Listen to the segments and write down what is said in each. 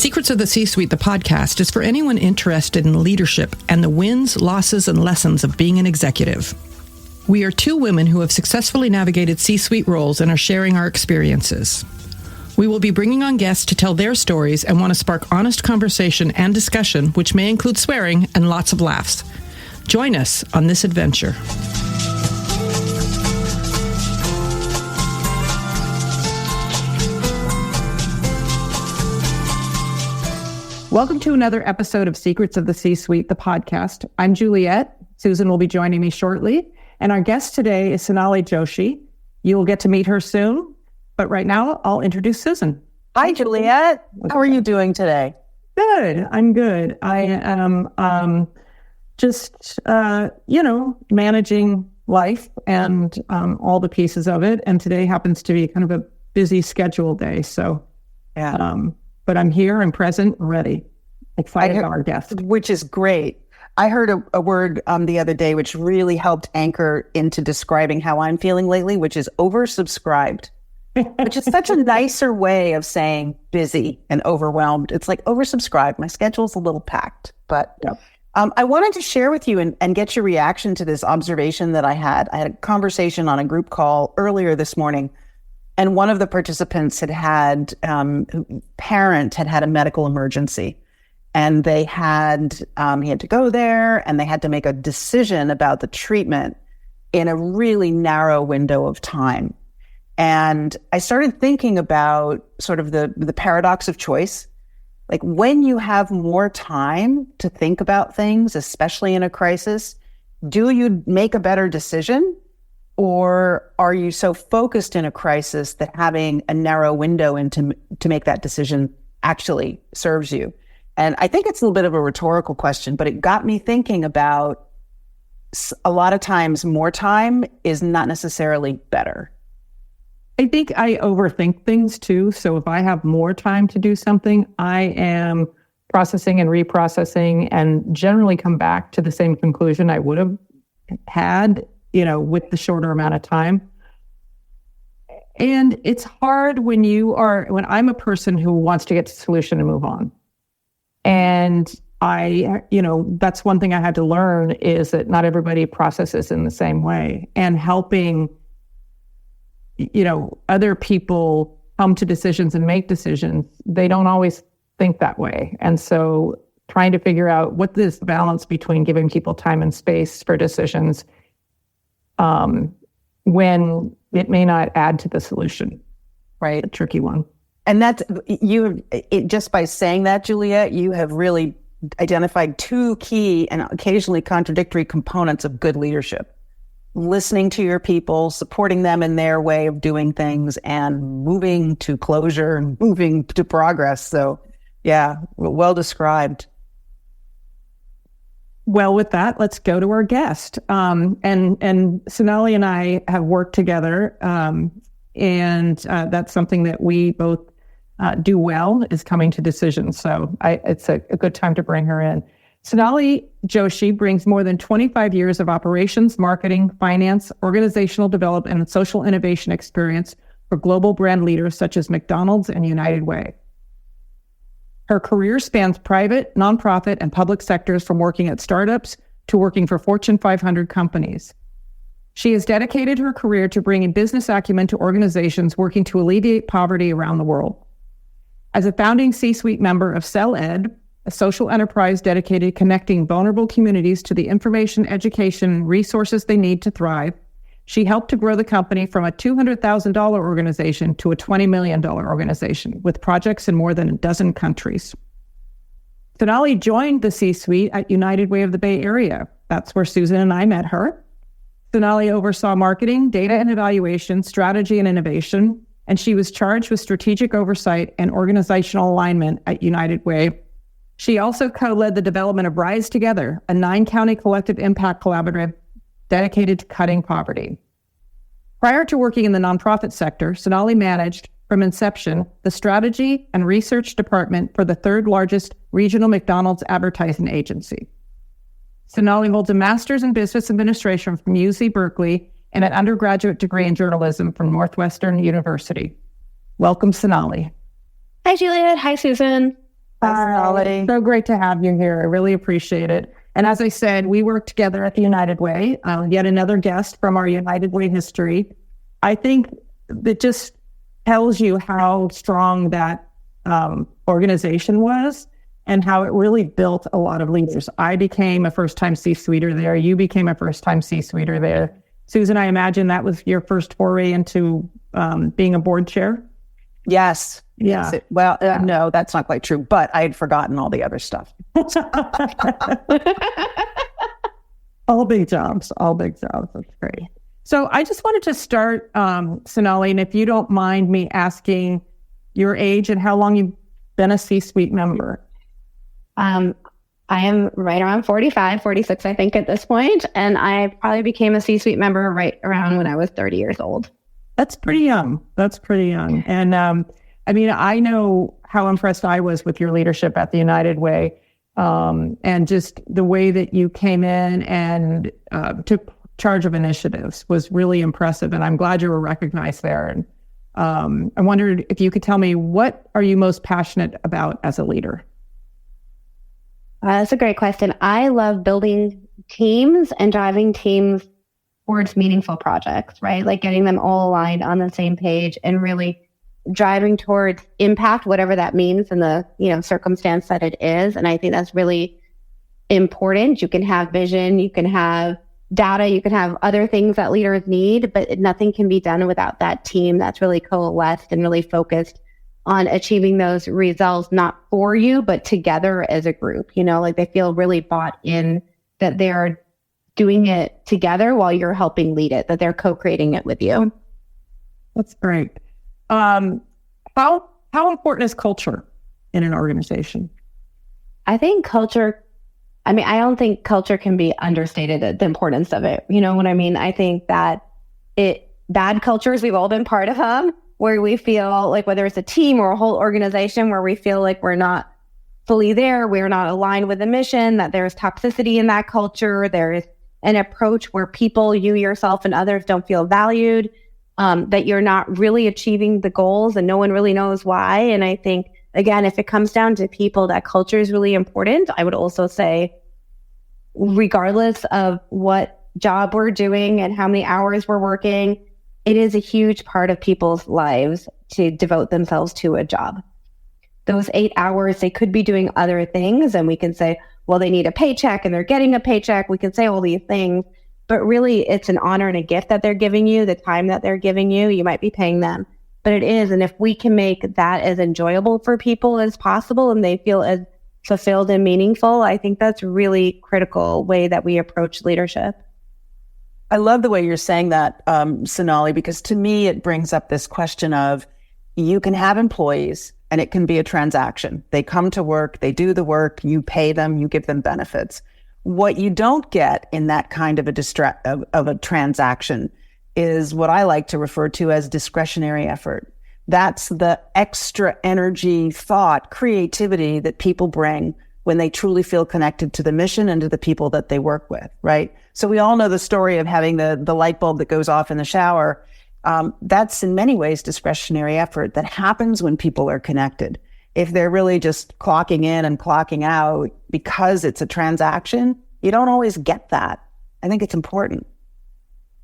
Secrets of the C-Suite, the podcast, is for anyone interested in leadership and the wins, losses, and lessons of being an executive. We are two women who have successfully navigated C-Suite roles and are sharing our experiences. We will be bringing on guests to tell their stories and want to spark honest conversation and discussion, which may include swearing and lots of laughs. Join us on this adventure. Welcome to another episode of Secrets of the C-Suite, the podcast. I'm Juliet. Susan will be joining me shortly. And our guest today is Sonali Joshi. You will get to meet her soon. But right now, I'll introduce Susan. Hi, Juliet. How are you doing today? Good. I'm good. I am just, managing life and all the pieces of it. And today happens to be kind of a busy schedule day. So, yeah. But I'm here, I'm present, ready. Excited about our guest. Which is great. I heard a word the other day which really helped anchor into describing how I'm feeling lately, which is oversubscribed, which is such a nicer way of saying busy and overwhelmed. It's like oversubscribed. My schedule's a little packed. But yep. I wanted to share with you and get your reaction to this observation that I had. I had a conversation on a group call earlier this morning. And one of the participants parent had a medical emergency, and they had, he had to go there, and they had to make a decision about the treatment in a really narrow window of time. And I started thinking about sort of the paradox of choice. Like when you have more time to think about things, especially in a crisis, do you make a better decision? Or are you so focused in a crisis that having a narrow window to make that decision actually serves you? And I think it's a little bit of a rhetorical question, but it got me thinking about a lot of times more time is not necessarily better. I think I overthink things too. So if I have more time to do something, I am processing and reprocessing and generally come back to the same conclusion I would have had with the shorter amount of time. And it's hard when I'm a person who wants to get to solution and move on. And that's one thing I had to learn is that not everybody processes in the same way. And helping, other people come to decisions and make decisions, they don't always think that way. And so trying to figure out what this balance between giving people time and space for decisions when it may not add to the solution. Right. A tricky one. And that's, just by saying that, Juliet, you have really identified two key and occasionally contradictory components of good leadership. Listening to your people, supporting them in their way of doing things, and moving to closure and moving to progress. So, yeah, well described. Well, with that, let's go to our guest. And Sonali and I have worked together, and that's something that we both do well, is coming to decisions. So it's a good time to bring her in. Sonali Joshi brings more than 25 years of operations, marketing, finance, organizational development, and social innovation experience for global brand leaders such as McDonald's and United Way. Her career spans private, nonprofit, and public sectors, from working at startups to working for Fortune 500 companies. She has dedicated her career to bringing business acumen to organizations working to alleviate poverty around the world. As a founding C-suite member of CellEd, a social enterprise dedicated to connecting vulnerable communities to the information, education, and resources they need to thrive, she helped to grow the company from a $200,000 organization to a $20 million organization with projects in more than a dozen countries. Sonali joined the C-suite at United Way of the Bay Area. That's where Susan and I met her. Sonali oversaw marketing, data and evaluation, strategy and innovation, and she was charged with strategic oversight and organizational alignment at United Way. She also co-led the development of Rise Together, a 9-county collective impact collaborative dedicated to cutting poverty. Prior to working in the nonprofit sector, Sonali managed, from inception, the strategy and research department for the third largest regional McDonald's advertising agency. Sonali holds a master's in business administration from UC Berkeley and an undergraduate degree in journalism from Northwestern University. Welcome, Sonali. Hi, Juliet. Hi, Susan. Sonali. So great to have you here. I really appreciate it. And as I said, we work together at the United Way, yet another guest from our United Way history. I think that just tells you how strong that organization was and how it really built a lot of leaders. I became a first-time C-suiter there. You became a first-time C-suiter there. Susan, I imagine that was your first foray into being a board chair? Yes. Yeah. Yes. No, that's not quite true, but I had forgotten all the other stuff. All big jobs. That's great. So I just wanted to start, Sonali, and if you don't mind me asking your age and how long you've been a C-suite member. I am right around 45, 46, I think, at this point. And I probably became a C-suite member right around when I was 30 years old. That's pretty young. And I know how impressed I was with your leadership at the United Way, and just the way that you came in and took charge of initiatives was really impressive. And I'm glad you were recognized there. And I wondered if you could tell me, what are you most passionate about as a leader? That's a great question. I love building teams and driving teams towards meaningful projects, right? Like getting them all aligned on the same page and really driving towards impact, whatever that means in the circumstance that it is. And I think that's really important. You can have vision, you can have data, you can have other things that leaders need, but nothing can be done without that team that's really coalesced and really focused on achieving those results, not for you, but together as a group. Like they feel really bought in that they're doing it together while you're helping lead it, that they're co-creating it with you. That's great. How important is culture in an organization? I think culture, I don't think culture can be understated, the importance of it. You know what I mean? I think that bad cultures, we've all been part of them, where we feel like, whether it's a team or a whole organization, where we feel like we're not fully there, we're not aligned with the mission, that there's toxicity in that culture, there is an approach where people, you yourself and others, don't feel valued, that you're not really achieving the goals and no one really knows why. And I think, again, if it comes down to people, that culture is really important. I would also say, regardless of what job we're doing and how many hours we're working, it is a huge part of people's lives to devote themselves to a job. Those 8 hours, they could be doing other things, and we can say, well, they need a paycheck and they're getting a paycheck. We can say all these things, but really it's an honor and a gift that they're giving you, the time that they're giving you. You might be paying them, but it is. And if we can make that as enjoyable for people as possible and they feel as fulfilled and meaningful, I think that's really critical way that we approach leadership. I love the way you're saying that, Sonali, because to me, it brings up this question of, you can have employees and it can be a transaction. They come to work, they do the work, you pay them, you give them benefits. What you don't get in that kind of a transaction is what I like to refer to as discretionary effort. That's the extra energy, thought, creativity that people bring when they truly feel connected to the mission and to the people that they work with, right? So we all know the story of having the light bulb that goes off in the shower. That's in many ways discretionary effort that happens when people are connected. If they're really just clocking in and clocking out because it's a transaction, you don't always get that. I think it's important.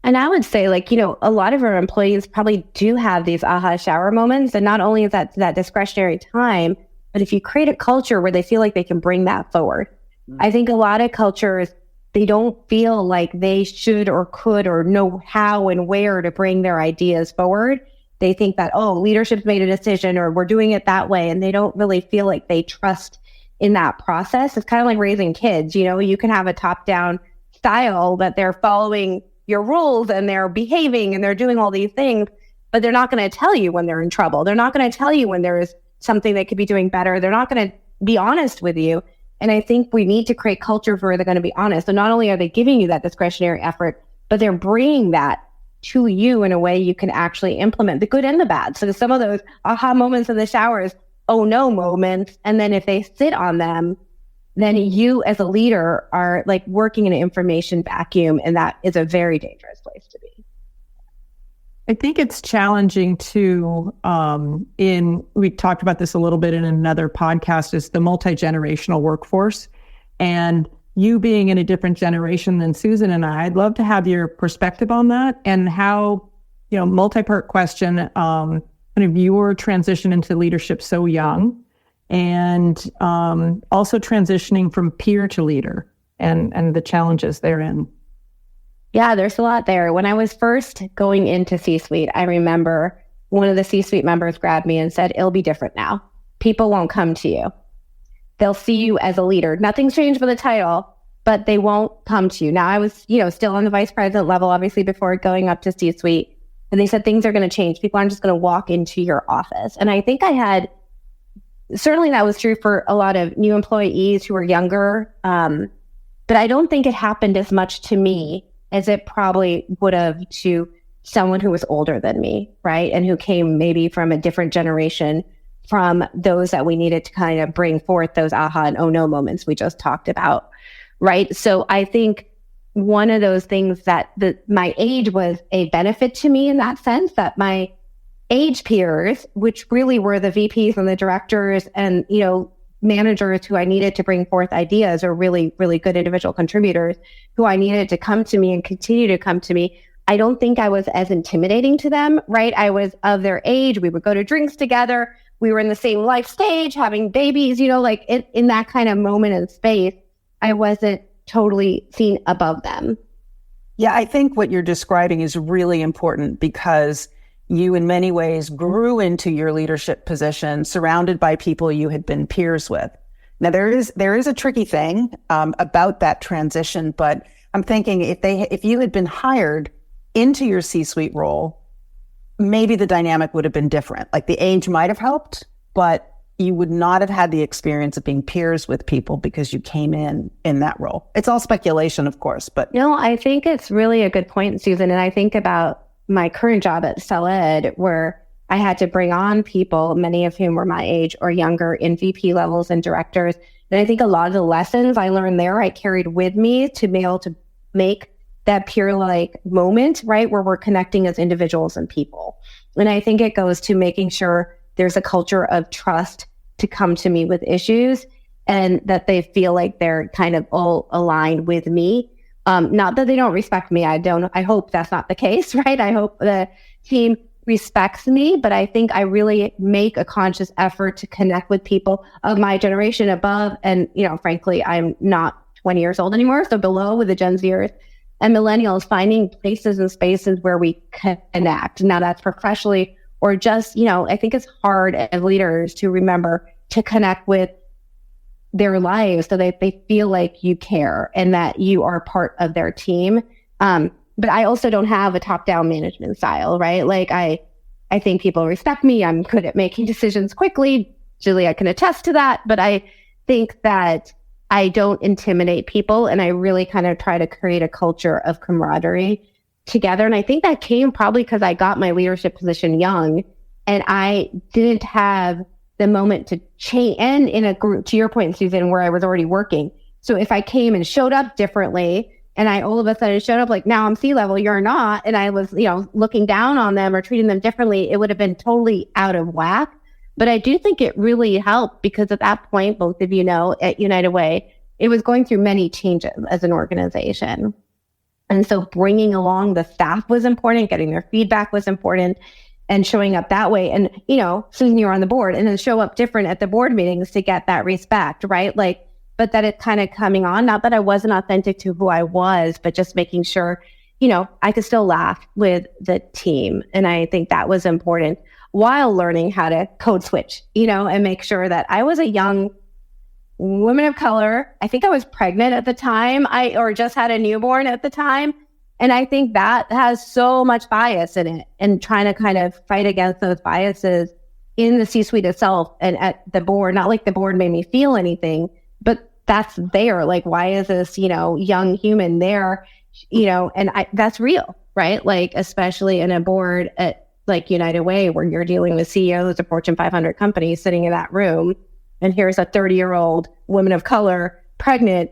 And I would say, a lot of our employees probably do have these aha shower moments. And not only is that discretionary time, but if you create a culture where they feel like they can bring that forward. I think a lot of cultures, they don't feel like they should or could or know how and where to bring their ideas forward. They think that, leadership's made a decision or we're doing it that way. And they don't really feel like they trust in that process. It's kind of like raising kids. You can have a top-down style that they're following your rules and they're behaving and they're doing all these things, but they're not going to tell you when they're in trouble. They're not going to tell you when there is something they could be doing better. They're not going to be honest with you. And I think we need to create cultures where they're going to be honest. So not only are they giving you that discretionary effort, but they're bringing that to you in a way you can actually implement the good and the bad. So some of those aha moments in the showers, oh no moments. And then if they sit on them, then you as a leader are like working in an information vacuum. And that is a very dangerous place to be. I think it's challenging to, we talked about this a little bit in another podcast, is the multi-generational workforce. And you being in a different generation than Susan and I'd love to have your perspective on that and how, multi-part question, kind of your transition into leadership so young and also transitioning from peer to leader and the challenges therein. Yeah, there's a lot there. When I was first going into C-suite, I remember one of the C-suite members grabbed me and said, "It'll be different now. People won't come to you. They'll see you as a leader. Nothing's changed with the title, but they won't come to you." Now I was, still on the vice president level, obviously before going up to C-suite. And they said things are going to change. People aren't just going to walk into your office. And I think certainly that was true for a lot of new employees who were younger. But I don't think it happened as much to me as it probably would have to someone who was older than me, right? And who came maybe from a different generation, from those that we needed to kind of bring forth those aha and oh no moments we just talked about, right? So I think one of those things that my age was a benefit to me in that sense, that my age peers, which really were the VPs and the directors and, managers who I needed to bring forth ideas, or really, really good individual contributors who I needed to come to me and continue to come to me. I don't think I was as intimidating to them, right? I was of their age. We would go to drinks together. We were in the same life stage, having babies, like in that kind of moment and space, I wasn't totally seen above them. Yeah, I think what you're describing is really important because you in many ways grew into your leadership position surrounded by people you had been peers with. Now there is a tricky thing about that transition, but I'm thinking if you had been hired into your C-suite role, maybe the dynamic would have been different. Like the age might have helped, but you would not have had the experience of being peers with people because you came in that role. It's all speculation, of course, but no, I think it's really a good point, Susan. And I think about my current job at CellEd, where I had to bring on people, many of whom were my age or younger, in VP levels and directors. And I think a lot of the lessons I learned there, I carried with me to be able to make that peer-like moment, right, where we're connecting as individuals and people. And I think it goes to making sure there's a culture of trust to come to me with issues and that they feel like they're kind of all aligned with me. Not that they don't respect me. I hope that's not the case, right? I hope the team respects me, but I think I really make a conscious effort to connect with people of my generation above. And, frankly, I'm not 20 years old anymore. So below, with the Gen Zers and millennials, finding places and spaces where we connect. Now that's professionally or just, I think it's hard as leaders to remember to connect with their lives so that they feel like you care and that you are part of their team. But I also don't have a top-down management style, right? Like I think people respect me. I'm good at making decisions quickly. Julia can attest to that. But I think that I don't intimidate people, and I really kind of try to create a culture of camaraderie together. And I think that came probably because I got my leadership position young, and I didn't have the moment to change, and in a group, to your point, Susan, where I was already working. So if I came and showed up differently, and I all of a sudden showed up like, now I'm C-level, you're not, and I was, looking down on them or treating them differently, it would have been totally out of whack. But I do think it really helped because at that point, both of you know, at United Way, it was going through many changes as an organization. And so bringing along the staff was important, getting their feedback was important, and showing up that way. And, Susan, you're on the board, and then show up different at the board meetings to get that respect, right? But that it's kind of coming on, not that I wasn't authentic to who I was, but just making sure, I could still laugh with the team. And I think that was important while learning how to code switch, and make sure that I was a young woman of color. I think I was pregnant at the time, or just had a newborn at the time. And I think that has so much bias in it, and trying to kind of fight against those biases in the C-suite itself and at the board. Not like the board made me feel anything, but that's there. Like, why is this, young human there, and that's real, right? Like, especially in a board at like United Way, where you're dealing with CEOs of Fortune 500 companies sitting in that room. And here's a 30-year-old woman of color, pregnant,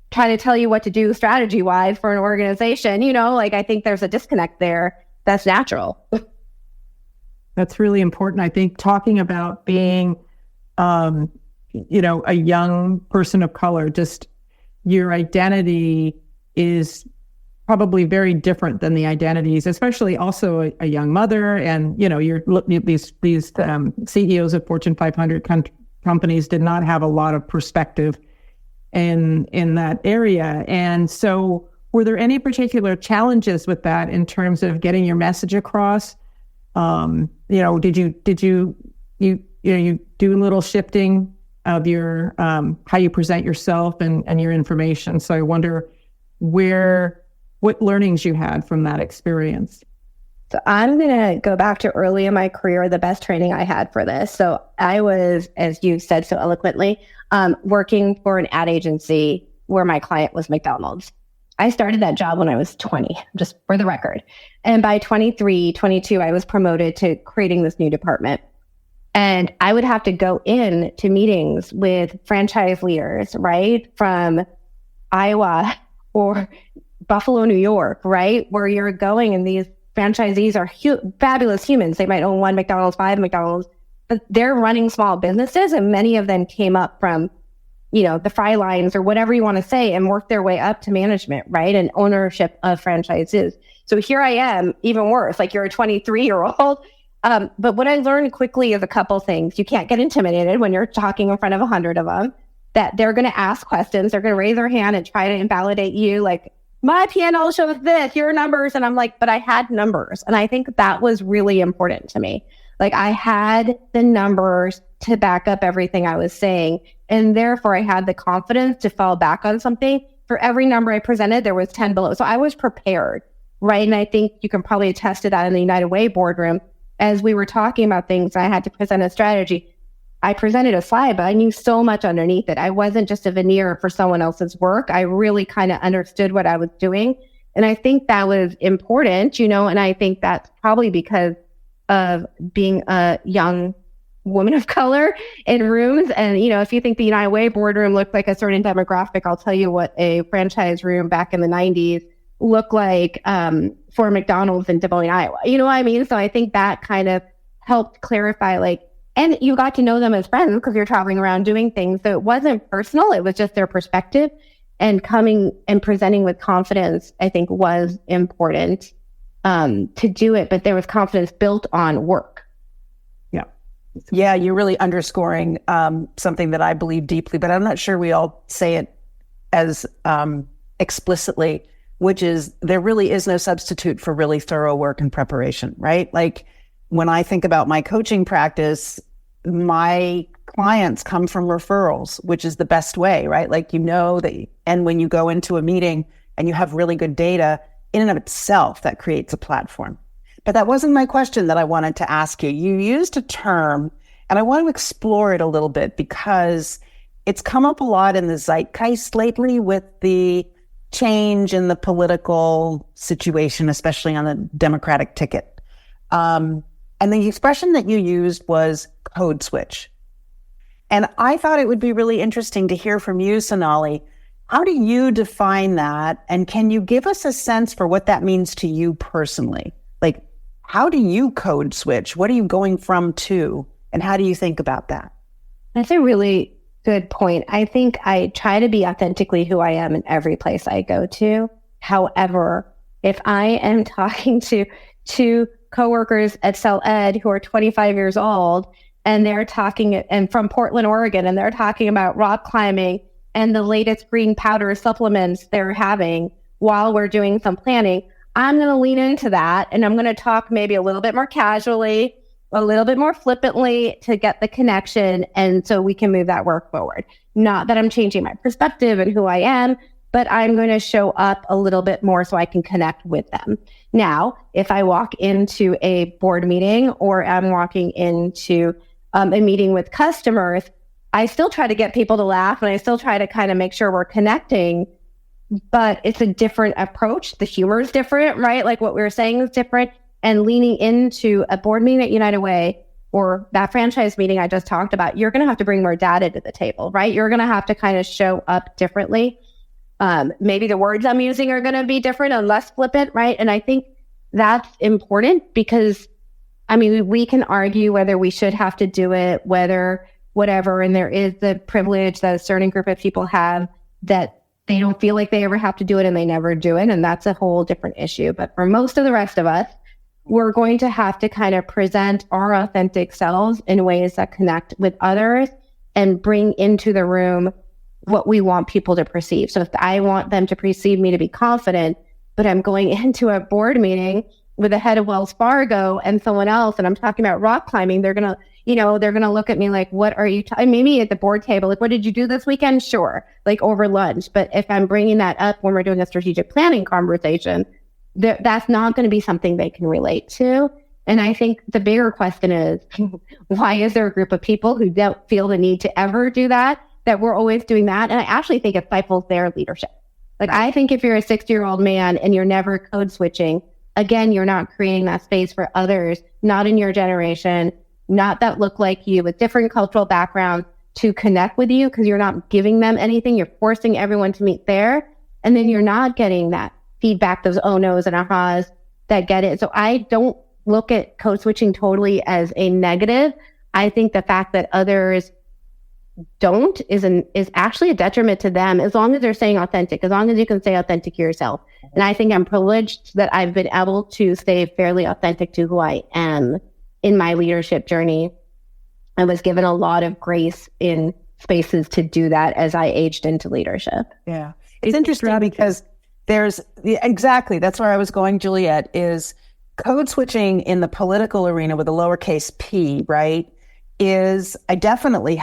trying to tell you what to do strategy-wise for an organization. I think there's a disconnect there that's natural. That's really important. I think talking about being, a young person of color, just your identity is probably very different than the identities, especially also a young mother. And, these CEOs of Fortune 500 companies did not have a lot of perspective in that area. And so were there any particular challenges with that in terms of getting your message across? Did you do a little shifting of your how you present yourself and your information? So I wonder what learnings you had from that experience. So I'm going to go back to early in my career, the best training I had for this. So I was, as you said so eloquently, working for an ad agency where my client was McDonald's. I started that job when I was 20, just for the record. And by 23, 22, I was promoted to creating this new department. And I would have to go in to meetings with franchise leaders, right? From Iowa or Buffalo, New York, right? Where you're going and these franchisees are fabulous humans. They might own 1 McDonald's, 5 McDonald's, but they're running small businesses. And many of them came up from, the fry lines or whatever you want to say and worked their way up to management, right? And ownership of franchises. So here I am, even worse, like you're a 23-year-old. But what I learned quickly is a couple things. You can't get intimidated when you're talking in front of 100 of them, that they're going to ask questions. They're going to raise their hand and try to invalidate you. Like, my P&L shows this, your numbers. And I'm like, but I had numbers. And I think that was really important to me. Like, I had the numbers to back up everything I was saying. And therefore I had the confidence to fall back on something. For every number I presented, there was 10 below. So I was prepared, right? And I think you can probably attest to that in the United Way boardroom. As we were talking about things, I had to present a strategy. I presented a slide, but I knew so much underneath it. I wasn't just a veneer for someone else's work. I really kind of understood what I was doing. And I think that was important, and I think that's probably because of being a young woman of color in rooms. And, if you think the United Way boardroom looked like a certain demographic, I'll tell you what a franchise room back in the 90s looked like for McDonald's in Des Moines, Iowa. You know what I mean? So I think that kind of helped clarify, and you got to know them as friends because you're traveling around doing things. So it wasn't personal. It was just their perspective, and coming and presenting with confidence, I think, was important to do it. But there was confidence built on work. Yeah, you're really underscoring something that I believe deeply, but I'm not sure we all say it as explicitly, which is there really is no substitute for really thorough work and preparation, right? Like, when I think about my coaching practice, my clients come from referrals, which is the best way, right? Like, that, and when you go into a meeting and you have really good data, in and of itself, that creates a platform. But that wasn't my question that I wanted to ask you. You used a term, and I want to explore it a little bit because it's come up a lot in the zeitgeist lately with the change in the political situation, especially on the Democratic ticket. And the expression that you used was code switch. And I thought it would be really interesting to hear from you, Sonali. How do you define that? And can you give us a sense for what that means to you personally? Like, how do you code switch? What are you going from to? And how do you think about that? That's a really good point. I think I try to be authentically who I am in every place I go to. However, if I am talking to two coworkers at Cell Ed who are 25 years old, and they're talking, and from Portland, Oregon, and they're talking about rock climbing and the latest green powder supplements they're having while we're doing some planning, I'm going to lean into that, and I'm going to talk maybe a little bit more casually, a little bit more flippantly to get the connection, and so we can move that work forward. Not that I'm changing my perspective and who I am, but I'm going to show up a little bit more so I can connect with them. Now, if I walk into a board meeting or I'm walking into a meeting with customers, I still try to get people to laugh, and I still try to kind of make sure we're connecting, but it's a different approach. The humor is different, right? Like what we were saying is different. And leaning into a board meeting at United Way or that franchise meeting I just talked about, you're going to have to bring more data to the table, right? You're going to have to kind of show up differently. Maybe the words I'm using are going to be different and less flippant, right? And I think that's important because, I mean, we can argue whether we should have to do it, whether whatever, and there is the privilege that a certain group of people have that they don't feel like they ever have to do it and they never do it. And that's a whole different issue. But for most of the rest of us, we're going to have to kind of present our authentic selves in ways that connect with others and bring into the room what we want people to perceive. So if I want them to perceive me to be confident, but I'm going into a board meeting with the head of Wells Fargo and someone else, and I'm talking about rock climbing, they're going to look at me like, what are you, maybe at the board table, like, what did you do this weekend? Sure. Like over lunch. But if I'm bringing that up when we're doing a strategic planning conversation, that's not going to be something they can relate to. And I think the bigger question is, why is there a group of people who don't feel the need to ever do that we're always doing that? And I actually think it stifles their leadership. Like, I think if you're a 60-year-old man and you're never code switching, again, you're not creating that space for others, not in your generation, not that look like you, with different cultural backgrounds, to connect with you, because you're not giving them anything. You're forcing everyone to meet there. And then you're not getting that feedback, those oh no's and ahas that get it. So I don't look at code switching totally as a negative. I think the fact that others don't is actually a detriment to them, as long as they're staying authentic, as long as you can stay authentic to yourself. And I think I'm privileged that I've been able to stay fairly authentic to who I am in my leadership journey. I was given a lot of grace in spaces to do that as I aged into leadership. Yeah. It's interesting because exactly, that's where I was going, Juliet, is code switching in the political arena with a lowercase p, right? Definitely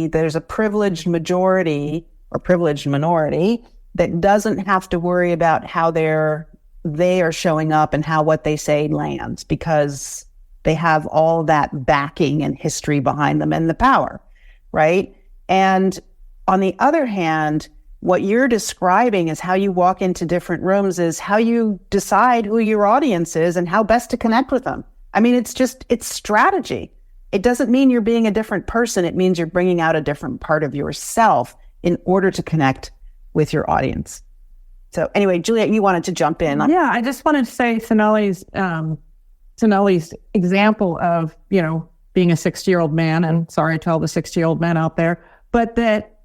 there's a privileged majority or privileged minority that doesn't have to worry about how they are showing up and how what they say lands, because they have all that backing and history behind them and the power, right? And on the other hand, what you're describing is how you walk into different rooms, is how you decide who your audience is and how best to connect with them. I mean, it's strategy. It doesn't mean you're being a different person. It means you're bringing out a different part of yourself in order to connect with your audience. So anyway, Juliet, you wanted to jump in. Yeah, I just wanted to say Sonali's example of, being a 60-year-old man, and sorry to all the 60-year-old men out there, but that,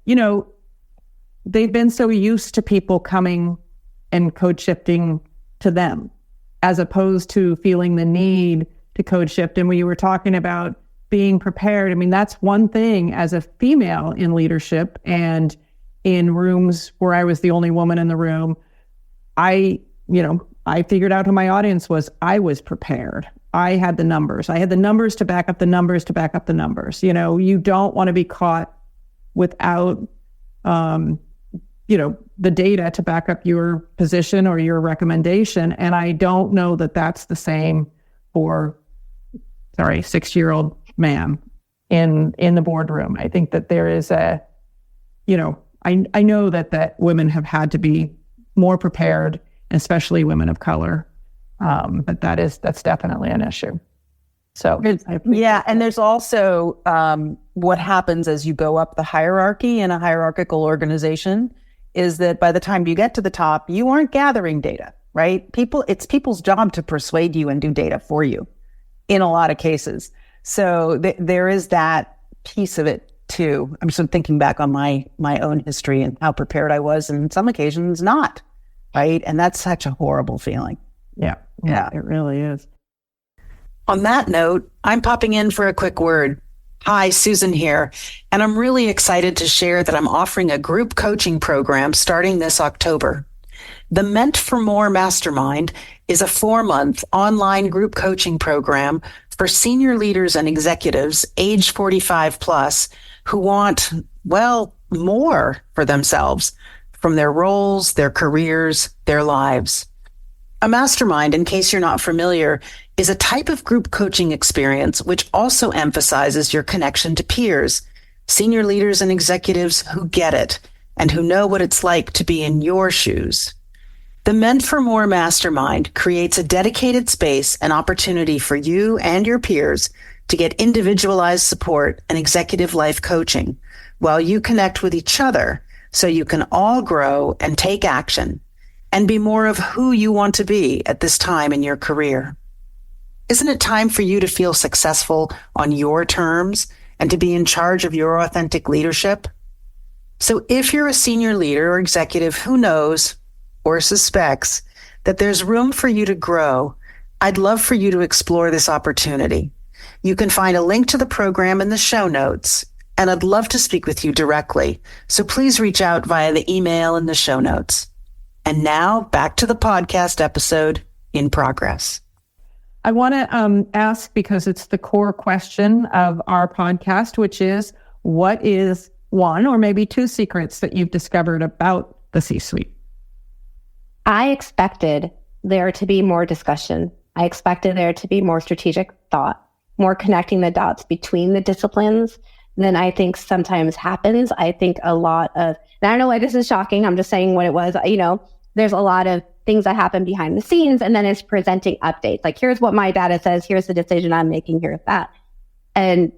they've been so used to people coming and code shifting to them, as opposed to feeling the need to code shift. And when you were talking about being prepared, I mean, that's one thing as a female in leadership and in rooms where I was the only woman in the room. I figured out who my audience was. I was prepared. I had the numbers. I had the numbers to back up the numbers to back up the numbers. You don't want to be caught without, the data to back up your position or your recommendation. And I don't know that that's the same for, 60-year-old man in the boardroom. I think that there is I know that women have had to be more prepared, especially women of color. But that's definitely an issue. So yeah, and there's also what happens as you go up the hierarchy in a hierarchical organization is that by the time you get to the top, you aren't gathering data, right? It's people's job to persuade you and do data for you in a lot of cases. So there is that piece of it too. I'm sort of thinking back on my own history and how prepared I was, and some occasions not, right? And that's such a horrible feeling. Yeah, it really is. On that note, I'm popping in for a quick word. Hi, Susan here, and I'm really excited to share that I'm offering a group coaching program starting this October. The Meant for More Mastermind is a 4-month online group coaching program for senior leaders and executives age 45 plus who want, more for themselves from their roles, their careers, their lives. A mastermind, in case you're not familiar, is a type of group coaching experience which also emphasizes your connection to peers, senior leaders and executives who get it and who know what it's like to be in your shoes. The Meant for More Mastermind creates a dedicated space and opportunity for you and your peers to get individualized support and executive life coaching while you connect with each other so you can all grow and take action. and be more of who you want to be at this time in your career? Isn't it time for you to feel successful on your terms and to be in charge of your authentic leadership? So if you're a senior leader or executive who knows or suspects that there's room for you to grow, I'd love for you to explore this opportunity. You can find a link to the program in the show notes, and I'd love to speak with you directly. So please reach out via the email in the show notes. And now back to the podcast episode in progress. I want to ask, because it's the core question of our podcast, which is, what is one or maybe two secrets that you've discovered about the C-suite? I expected there to be more discussion. I expected there to be more strategic thought, more connecting the dots between the disciplines than I think sometimes happens. I think a lot of, and I don't know why this is shocking, I'm just saying what it was, there's a lot of things that happen behind the scenes, and then it's presenting updates. Like, here's what my data says, here's the decision I'm making, here's that. And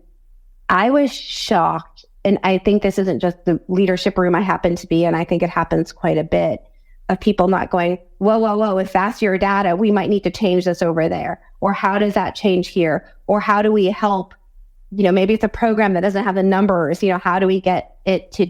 I was shocked. And I think this isn't just the leadership room I happen to be in. I think it happens quite a bit of people not going, whoa, if that's your data, we might need to change this over there. Or how does that change here? Or how do we help, maybe it's a program that doesn't have the numbers, how do we get it to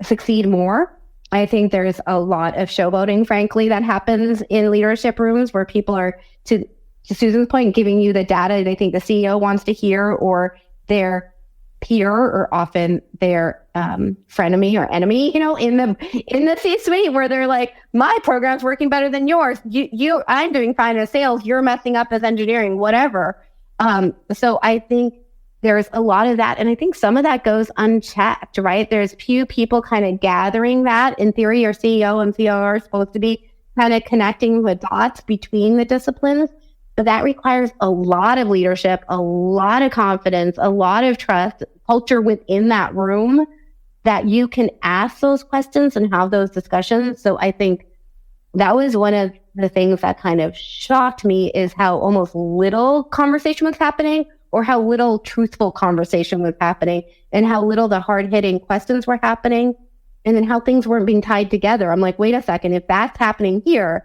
succeed more? I think there's a lot of showboating, frankly, that happens in leadership rooms where people are, to Susan's point, giving you the data they think the CEO wants to hear, or their peer, or often their frenemy or enemy, in the C-suite, where they're like, my program's working better than yours. I'm doing fine as sales. You're messing up as engineering, whatever. So I think there's a lot of that. And I think some of that goes unchecked, right? There's few people kind of gathering that. In theory, your CEO and COO are supposed to be kind of connecting the dots between the disciplines. But that requires a lot of leadership, a lot of confidence, a lot of trust, culture within that room, that you can ask those questions and have those discussions. So I think that was one of the things that kind of shocked me, is how almost little conversation was happening, or how little truthful conversation was happening, and how little the hard-hitting questions were happening, and then how things weren't being tied together. I'm like, wait a second, if that's happening here,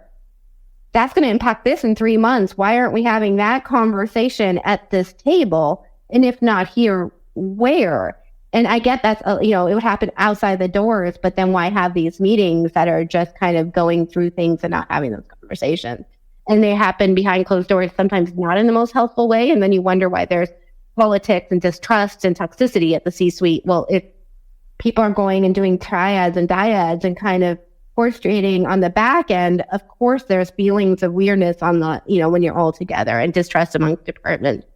that's going to impact this in 3 months. Why aren't we having that conversation at this table? And if not here, where? And I get that's, it would happen outside the doors, but then why have these meetings that are just kind of going through things and not having those conversations? And they happen behind closed doors, sometimes not in the most helpful way. And then you wonder why there's politics and distrust and toxicity at the C-suite. Well, if people are going and doing triads and dyads and kind of horse trading on the back end, of course, there's feelings of weirdness on the, when you're all together, and distrust amongst departments.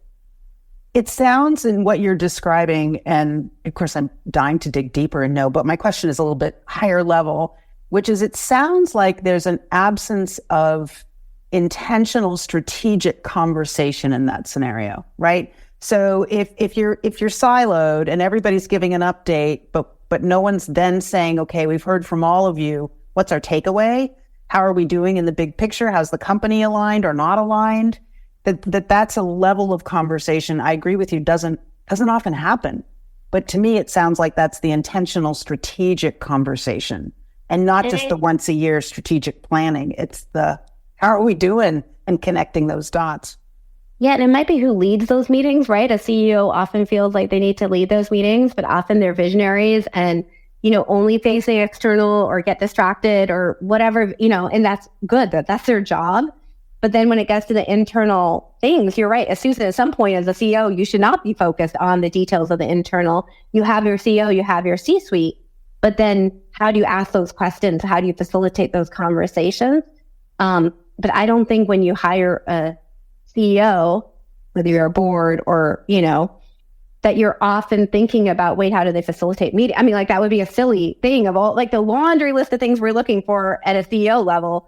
It sounds in what you're describing, and of course, I'm dying to dig deeper and know, but my question is a little bit higher level, which is, it sounds like there's an absence of intentional strategic conversation in that scenario, right? So if you're siloed and everybody's giving an update, but no one's then saying, okay, we've heard from all of you, what's our takeaway? How are we doing in the big picture? How's the company aligned or not aligned? That's a level of conversation, I agree with you, doesn't often happen. But to me, it sounds like that's the intentional strategic conversation, and not just the once a year strategic planning. It's the, how are we doing, and connecting those dots. Yeah, and it might be who leads those meetings, right? A CEO often feels like they need to lead those meetings, but often they're visionaries and, only facing external or get distracted or whatever, and that's good, that's their job. But then when it gets to the internal things, you're right. As Susan, at some point as a CEO, you should not be focused on the details of the internal. You have your CEO, you have your C-suite, but then how do you ask those questions? How do you facilitate those conversations? But I don't think when you hire a CEO, whether you're a board or, that you're often thinking about, wait, how do they facilitate meeting? I mean, like, that would be a silly thing of all, like, the laundry list of things we're looking for at a CEO level.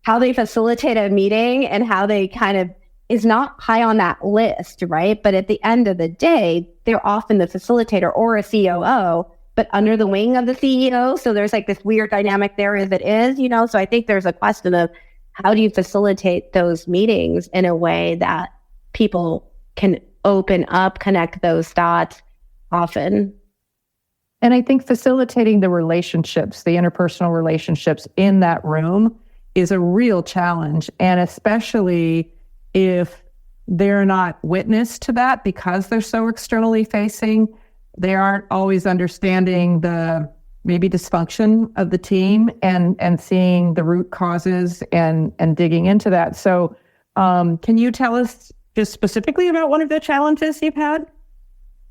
How they facilitate a meeting and how they kind of is not high on that list, right? But at the end of the day, they're often the facilitator or a COO, but under the wing of the CEO. So there's like this weird dynamic there as it is, So I think there's a question of, how do you facilitate those meetings in a way that people can open up, connect those dots often? And I think facilitating the relationships, the interpersonal relationships in that room is a real challenge. And especially if they're not witness to that because they're so externally facing, they aren't always understanding the maybe dysfunction of the team and seeing the root causes and digging into that. So can you tell us just specifically about one of the challenges you've had?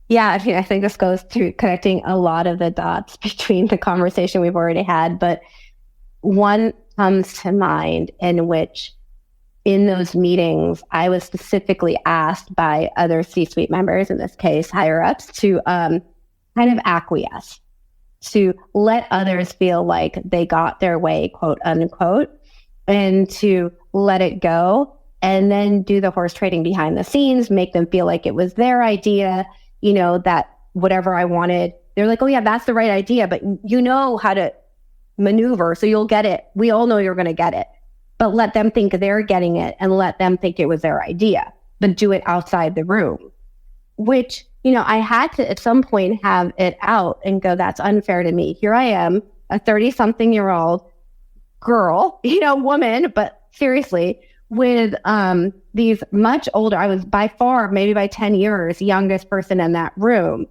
Yeah, I mean, I think this goes to connecting a lot of the dots between the conversation we've already had, but one comes to mind in which in those meetings, I was specifically asked by other C-suite members, in this case, higher ups, to kind of acquiesce, to let others feel like they got their way, quote unquote, and to let it go, and then do the horse trading behind the scenes, make them feel like it was their idea, that whatever I wanted, they're like, oh yeah, that's the right idea, but you know how to maneuver, so you'll get it. We all know you're going to get it. But let them think they're getting it and let them think it was their idea, but do it outside the room, which, I had to at some point have it out and go, that's unfair to me. Here I am, a 30-something-year-old girl, woman, but seriously, with these much older, I was by far, maybe by 10 years, youngest person in that room,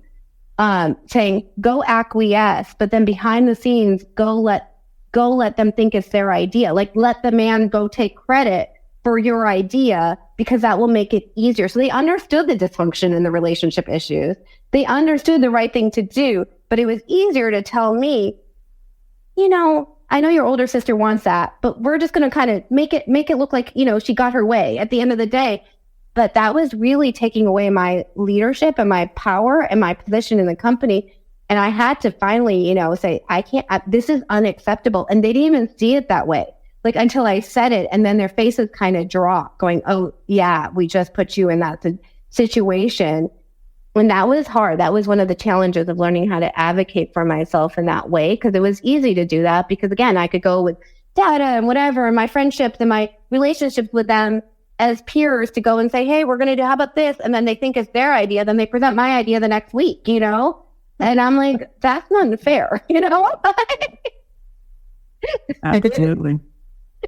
saying, go acquiesce, but then behind the scenes, go let them think it's their idea. Like, let the man go take credit for your idea, because that will make it easier. So they understood the dysfunction and the relationship issues. They understood the right thing to do, but it was easier to tell me, I know your older sister wants that, but we're just going to kind of make it look like, she got her way at the end of the day. But that was really taking away my leadership and my power and my position in the company. And I had to finally, say, I can't, this is unacceptable. And they didn't even see it that way, like until I said it. And then their faces kind of drop going, oh yeah, we just put you in that situation. And that was hard. That was one of the challenges of learning how to advocate for myself in that way. Cause it was easy to do that because again, I could go with data and whatever, and my friendships and my relationships with them as peers to go and say, hey, we're going to do, how about this? And then they think it's their idea. Then they present my idea the next week, And I'm like, that's not fair, Absolutely.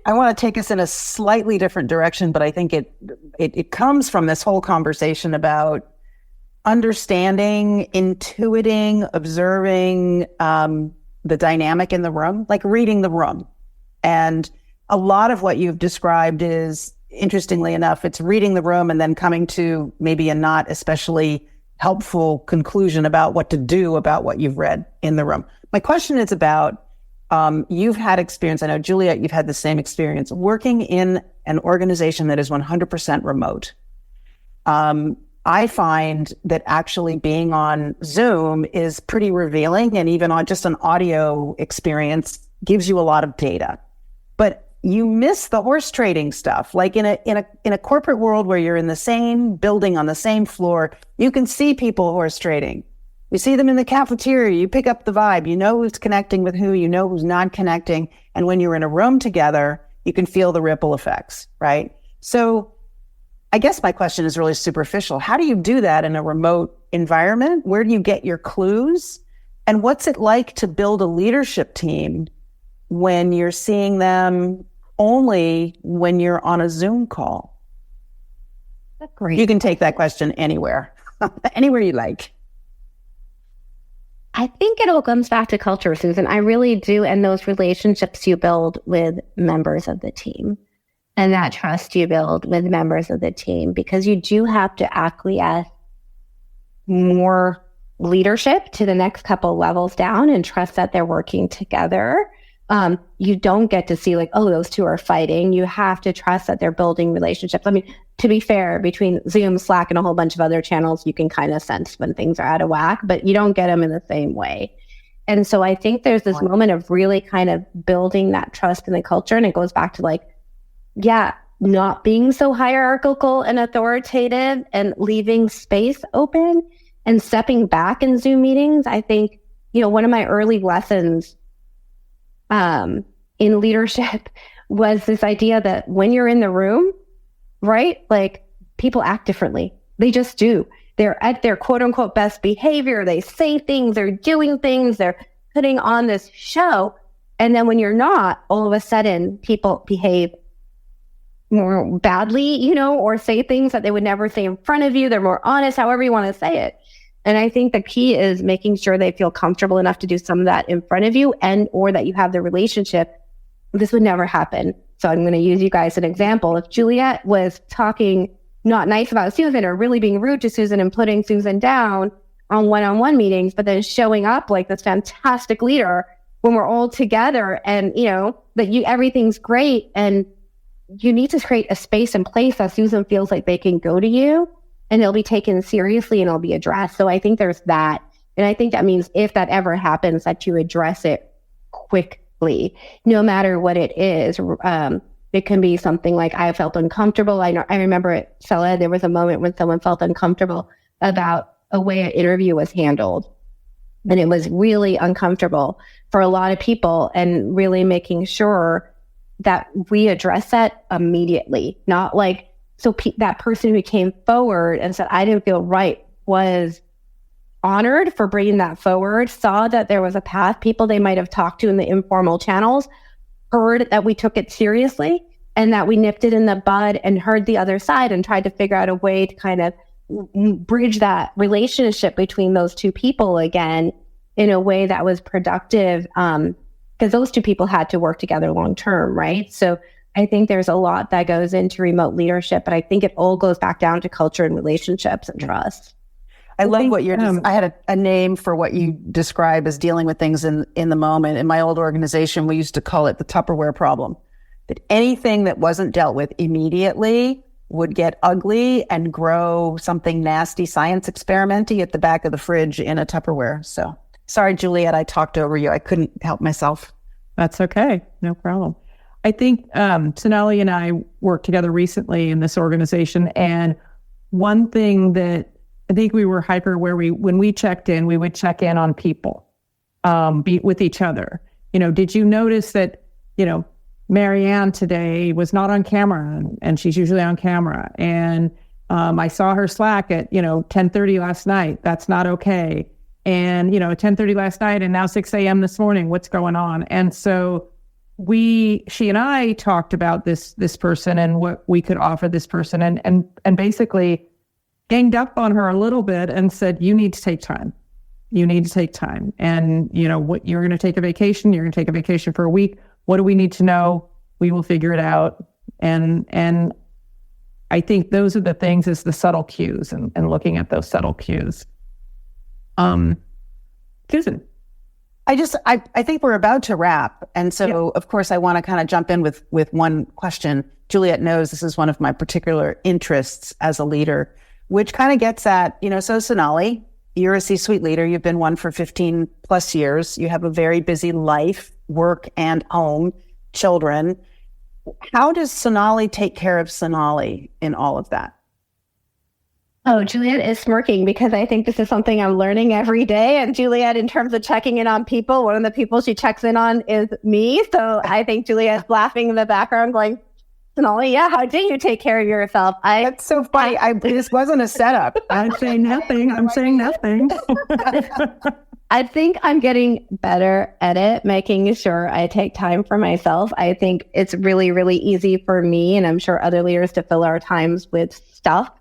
I want to take us in a slightly different direction, but I think it comes from this whole conversation about understanding, intuiting, observing the dynamic in the room, like reading the room. And a lot of what you've described is, interestingly enough, it's reading the room and then coming to maybe a not especially helpful conclusion about what to do about what you've read in the room. My question is about, you've had experience, I know, Juliet, you've had the same experience working in an organization that is 100% remote. I find that actually being on Zoom is pretty revealing, and even on just an audio experience gives you a lot of data. But you miss the horse trading stuff. Like in a corporate world where you're in the same building on the same floor, you can see people horse trading. You see them in the cafeteria, you pick up the vibe, you know who's connecting with who, you know who's not connecting. And when you're in a room together, you can feel the ripple effects, right? So I guess my question is really superficial. How do you do that in a remote environment? Where do you get your clues? And what's it like to build a leadership team when you're seeing them only when you're on a Zoom call? That's great. You can take that question anywhere, anywhere you like. I think it all comes back to culture, Susan. I really do. And those relationships you build with members of the team. And that trust you build with members of the team, because you do have to acquiesce more leadership to the next couple levels down and trust that they're working together. You don't get to see like, oh, those two are fighting. You have to trust that they're building relationships. I mean, to be fair, between Zoom, Slack, and a whole bunch of other channels, you can kind of sense when things are out of whack, but you don't get them in the same way. And so I think there's this moment of really kind of building that trust in the culture. And it goes back to like, yeah, not being so hierarchical and authoritative and leaving space open and stepping back in Zoom meetings. I think, one of my early lessons in leadership was this idea that when you're in the room, right, like people act differently. They just do. they're at their quote unquote best behavior. They say things, they're doing things, they're putting on this show. And then when you're not, all of a sudden people behave more badly, or say things that they would never say in front of you. They're more honest, however you want to say it. And I think the key is making sure they feel comfortable enough to do some of that in front of you, and or that you have the relationship. This would never happen. So I'm going to use you guys as an example. If Juliet was talking not nice about Susan or really being rude to Susan and putting Susan down on one-on-one meetings, but then showing up like this fantastic leader when we're all together and, that everything's great, and you need to create a space and place that Susan feels like they can go to you and it'll be taken seriously and it'll be addressed. So I think there's that. And I think that means if that ever happens, that you address it quickly, no matter what it is. It can be something like, I felt uncomfortable. I remember at CELED, there was a moment when someone felt uncomfortable about a way an interview was handled. And it was really uncomfortable for a lot of people, and really making sure that we address that immediately. Not like, that person who came forward and said, I didn't feel right, was honored for bringing that forward, saw that there was a path. People they might have talked to in the informal channels heard that we took it seriously and that we nipped it in the bud and heard the other side and tried to figure out a way to kind of bridge that relationship between those two people again in a way that was productive, because those two people had to work together long term, right? So I think there's a lot that goes into remote leadership, but I think it all goes back down to culture and relationships and trust. I love what you're I had a name for what you describe as dealing with things in the moment. In my old organization, we used to call it the Tupperware problem. That anything that wasn't dealt with immediately would get ugly and grow something nasty, science experimenty at the back of the fridge in a Tupperware. So sorry, Juliet, I talked over you. I couldn't help myself. That's okay. No problem. I think Sonali and I worked together recently in this organization. And one thing that I think we were hyper where when we checked in, we would check in on people, with each other. Did you notice that, Marianne today was not on camera, and she's usually on camera. And I saw her Slack at, 10:30 last night. That's not okay. And, 10:30 last night and now 6 a.m. this morning, what's going on? And so she and I talked about this person and what we could offer this person, and basically ganged up on her a little bit and said, you need to take time. You need to take time. And, what you're going to take a vacation, you're going to take a vacation for a week. What do we need to know? We will figure it out. And I think those are the things, is the subtle cues and looking at those subtle cues. Susan. I think we're about to wrap. And so, Of course, I want to kind of jump in with one question. Juliet knows this is one of my particular interests as a leader, which kind of gets at, so Sonali, you're a C-suite leader. You've been one for 15 plus years. You have a very busy life, work and home, children. How does Sonali take care of Sonali in all of that? Oh, Juliet is smirking because I think this is something I'm learning every day. And Juliet, in terms of checking in on people, one of the people she checks in on is me. So I think Juliet's laughing in the background going, Sonali, how do you take care of yourself? That's so funny. This wasn't a setup. I'm saying nothing. I think I'm getting better at it, making sure I take time for myself. I think it's really, really easy for me, and I'm sure other leaders, to fill our times with stuff,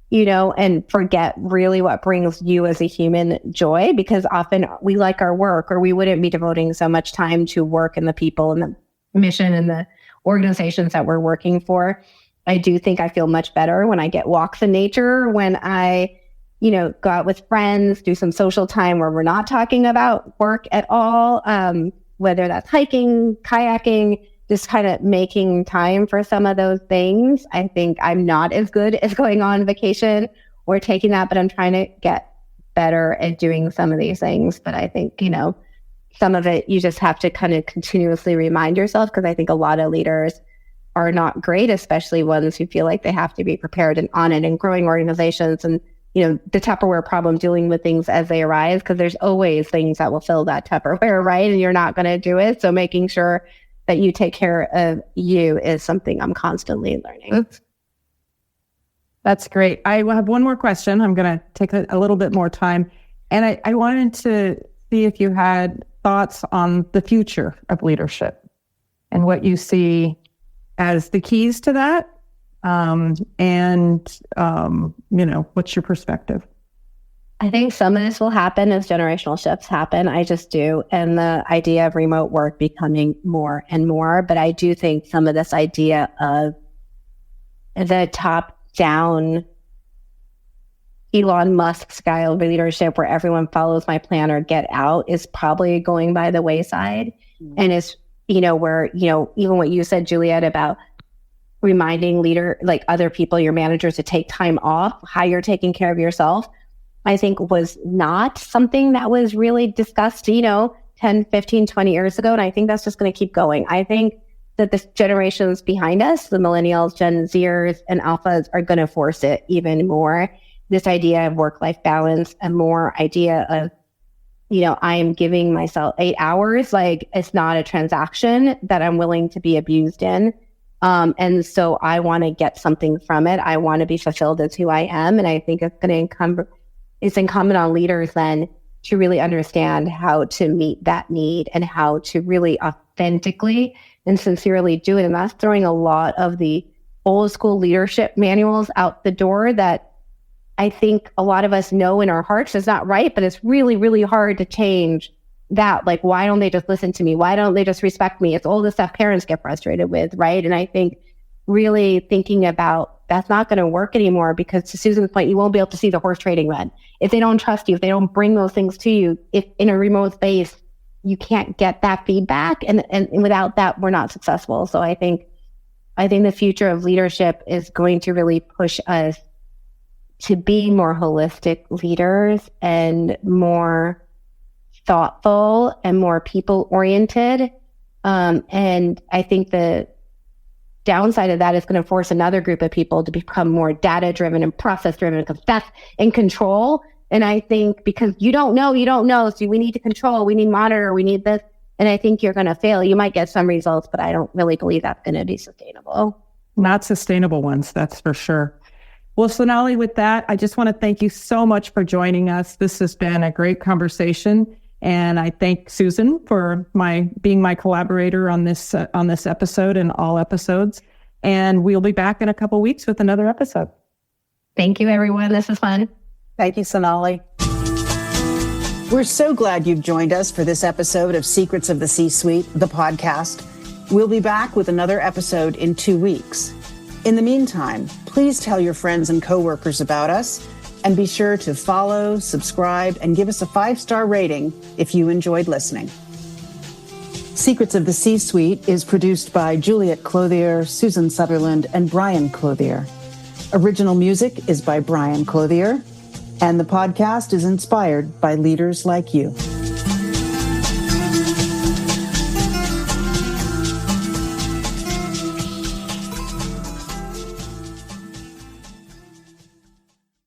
and forget really what brings you as a human joy, because often we like our work, or we wouldn't be devoting so much time to work and the people and the mission and the organizations that we're working for. I do think I feel much better when I get walks in nature, when I, go out with friends, do some social time where we're not talking about work at all, whether that's hiking, kayaking, just kind of making time for some of those things. I think I'm not as good as going on vacation or taking that, but I'm trying to get better at doing some of these things. But I think, some of it, you just have to kind of continuously remind yourself, because I think a lot of leaders are not great, especially ones who feel like they have to be prepared and on it, and growing organizations and, the Tupperware problem, dealing with things as they arise, because there's always things that will fill that Tupperware, right? And you're not going to do it. So making sure that you take care of you is something I'm constantly learning. That's great. I have one more question. I'm going to take a little bit more time. And I wanted to see if you had thoughts on the future of leadership and what you see as the keys to that. What's your perspective? I think some of this will happen as generational shifts happen. I just do. And the idea of remote work becoming more and more. But I do think some of this idea of the top-down Elon Musk style leadership where everyone follows my plan or get out is probably going by the wayside. Mm-hmm. And it's, where, even what you said, Juliet, about reminding other people, your managers, to take time off, how you're taking care of yourself, I think was not something that was really discussed, 10, 15, 20 years ago. And I think that's just going to keep going. I think that the generations behind us, the millennials, Gen Zers, and Alphas, are going to force it even more. This idea of work-life balance, and more idea of, I am giving myself 8 hours. Like, it's not a transaction that I'm willing to be abused in. And so I want to get something from it. I want to be fulfilled as who I am. And I think it's incumbent on leaders then to really understand how to meet that need and how to really authentically and sincerely do it. And that's throwing a lot of the old school leadership manuals out the door that I think a lot of us know in our hearts is not right, but it's really, really hard to change that. Like, why don't they just listen to me? Why don't they just respect me? It's all the stuff parents get frustrated with, right? And I think really thinking about that's not going to work anymore, because to Susan's point, you won't be able to see the horse trading then. If they don't trust you, if they don't bring those things to you, if in a remote space, you can't get that feedback. And without that, we're not successful. So I think the future of leadership is going to really push us to be more holistic leaders and more thoughtful and more people oriented. And I think the downside of that is going to force another group of people to become more data driven and process driven, because that's in control. And I think because you don't know, so we need to control, we need monitor, we need this. And I think you're going to fail. You might get some results, but I don't really believe that's going to be sustainable. Not sustainable ones, that's for sure. Well, Sonali, with that, I just want to thank you so much for joining us. This has been a great conversation. And I thank Susan for being my collaborator on this episode and all episodes. And we'll be back in a couple weeks with another episode. Thank you, everyone. This is fun. Thank you, Sonali. We're so glad you've joined us for this episode of Secrets of the C-Suite, the podcast. We'll be back with another episode in 2 weeks. In the meantime, please tell your friends and coworkers about us, and be sure to follow, subscribe, and give us a 5-star rating if you enjoyed listening. Secrets of the C-Suite is produced by Juliet Clothier, Susan Sutherland, and Brian Clothier. Original music is by Brian Clothier, and the podcast is inspired by leaders like you.